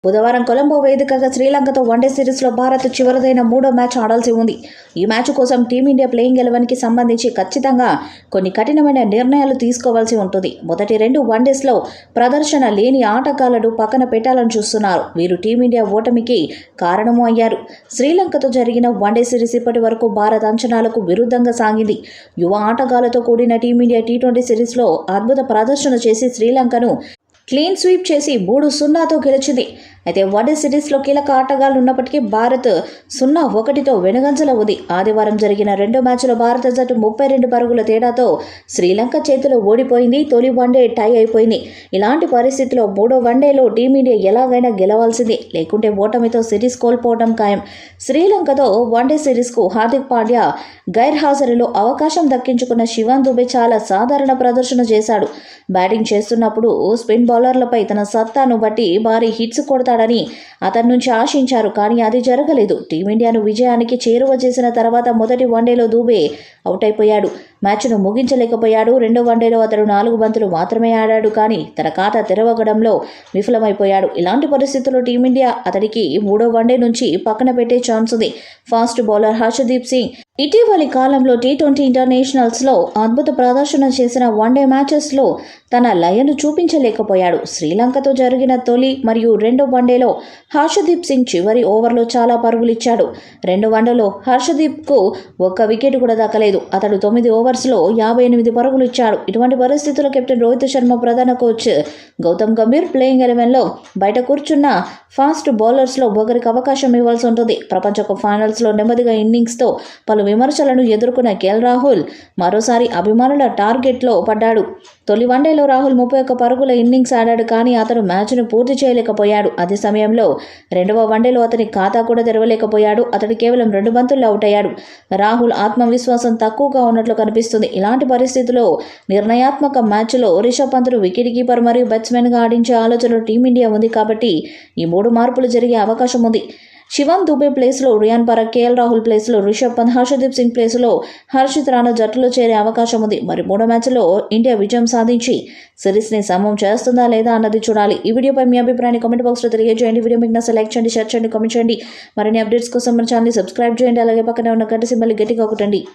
బుధవారం కొలంబో వేదికగా శ్రీలంకతో వన్డే సిరీస్లో భారత్ చివరిదైన మూడో మ్యాచ్ ఆడాల్సి ఉంది. ఈ మ్యాచ్ కోసం టీమిండియా ప్లేయింగ్ 11కి సంబంధించి ఖచ్చితంగా కొన్ని కఠినమైన నిర్ణయాలు తీసుకోవాల్సి ఉంటుంది. మొదటి 2 వన్డేస్లో ప్రదర్శన లేని ఆటగాళ్లను పక్కన పెట్టాలని చూస్తున్నారు. వీరు టీమిండియా ఓటమికి కారణమూ అయ్యారు. శ్రీలంకతో జరిగిన వన్డే సిరీస్ ఇప్పటి వరకు భారత్ అంచనాలకు విరుద్ధంగా సాగింది. యువ ఆటగాళ్లతో కూడిన టీమిండియా టీ20 సిరీస్లో అద్భుత ప్రదర్శన చేసి శ్రీలంకను క్లీన్ స్వీప్ చేసి 3-0తో గెలిచింది. అయితే వన్డే సిరీస్లో కీలక ఆటగాళ్లు ఉన్నప్పటికీ భారత్ 0-1తో వెనుగంజలో ఉంది. ఆదివారం జరిగిన రెండో మ్యాచ్లో భారత జట్టు 32 పరుగుల తేడాతో శ్రీలంక చేతిలో ఓడిపోయింది. తొలి వన్డే టై అయిపోయింది. ఇలాంటి పరిస్థితిలో మూడో వన్డేలో టీమిండియా ఎలాగైనా గెలవాల్సిందే, లేకుంటే ఓటమితో సిరీస్ కోల్పోవడం ఖాయం. శ్రీలంకతో వన్డే సిరీస్కు హార్దిక్ పాండ్యా గైర్హాజరులో అవకాశం దక్కించుకున్న శివన్ దుబే చాలా సాధారణ ప్రదర్శన చేశాడు. బ్యాటింగ్ చేస్తున్నప్పుడు స్పిన్ బౌలర్లపై తన సత్తాను బట్టి భారీ హిట్స్ కొడతాడని అతని నుంచి ఆశించారు, కానీ అది జరగలేదు. టీమిండియాను విజయానికి చేరువ చేసిన తర్వాత మొదటి వన్డేలో దుబే అవుట్ అయిపోయాడు. మ్యాచ్ను ముగించలేకపోయాడు. రెండో వన్డేలో అతడు 4 బంతులు మాత్రమే ఆడాడు, కానీ తన ఖాతా తెరవడంలో విఫలమైపోయాడు. ఇలాంటి పరిస్థితుల్లో టీమిండియా అతడికి మూడో వన్డే నుంచి పక్కన పెట్టే ఛాన్స్ ఉంది. ఫాస్ట్ బౌలర్ హర్షదీప్ సింగ్ ఇటీవలి కాలంలో టీ20 ఇంటర్నేషనల్స్లో అద్భుత ప్రదర్శన చేసిన వన్డే మ్యాచెస్లో తన లయను చూపించలేకపోయాడు. శ్రీలంకతో జరిగిన తొలి మరియు రెండో వన్డేలో హర్షదీప్ సింగ్ చివరి ఓవర్లో చాలా పరుగులిచ్చాడు. రెండో వన్డేలో హర్షదీప్కు ఒక్క వికెట్ కూడా దక్కలేదు. అతడు 9 ఓవర్స్లో 58 పరుగులు ఇచ్చాడు. ఇటువంటి పరిస్థితుల్లో కెప్టెన్ రోహిత్ శర్మ, ప్రధాన కోచ్ గౌతమ్ గంభీర్ ప్లేయింగ్ 11లో బయట కూర్చున్న ఫాస్ట్ బౌలర్స్లో ఒకరికి అవకాశం ఇవ్వాల్సి ఉంటుంది. ప్రపంచ కప్ ఫైనల్స్లో నెమ్మదిగా ఇన్నింగ్స్తో పలు విమర్శలను ఎదుర్కొన్న కేఎల్ రాహుల్ మరోసారి అభిమానుల టార్గెట్లో పడ్డాడు. తొలి వన్డేలో రాహుల్ 31 పరుగుల ఇన్నింగ్స్ ఆడాడు, కానీ అతను మ్యాచ్ను పూర్తి చేయలేకపోయాడు. అదే సమయంలో రెండవ వన్డేలో అతని ఖాతా కూడా తెరవలేకపోయాడు. అతడు కేవలం 2 బంతుల్లో అవుట్ అయ్యాడు. రాహుల్ ఆత్మవిశ్వాసం తక్కువగా ఉన్నట్లు కనిపిస్తుంది. ఇలాంటి పరిస్థితుల్లో నిర్ణయాత్మక మ్యాచ్లో రిషబ్ పంత్ను వికెట్ కీపర్ మరియు బ్యాట్స్మెన్గా ఆడించే ఆలోచనలో టీమిండియా ఉంది. కాబట్టి ఈ 3 మార్పులు జరిగే అవకాశం ఉంది. శివన్ దుబే ప్లేస్లో రియాన్ పరాగ్, కేఎల్ రాహుల్ ప్లేస్లో రిషబ్ పంత్, హర్షదీప్ సింగ్ ప్లేస్లో హర్షిత్ రాణా జట్టులో చేరే అవకాశం ఉంది. మరి 3వ మ్యాచ్లో ఇండియా విజయం సాధించి సిరీస్ని సమం చేస్తుందా లేదా అన్నది చూడాలి. ఈ వీడియోపై మీ అభిప్రాయాన్ని కామెంట్ బాక్స్లో తెలియజేయండి. వీడియో మీకు నచ్చితే లైక్ చేయండి, షేర్ చేయండి, కామెంట్ చేయండి. మరిన్ని అప్డేట్స్ కోసం మన ఛానల్ని సబ్స్క్రైబ్ చేయండి. అలాగే పక్కనే ఉన్న గంట సింబల్ని గట్టిగా కొట్టండి.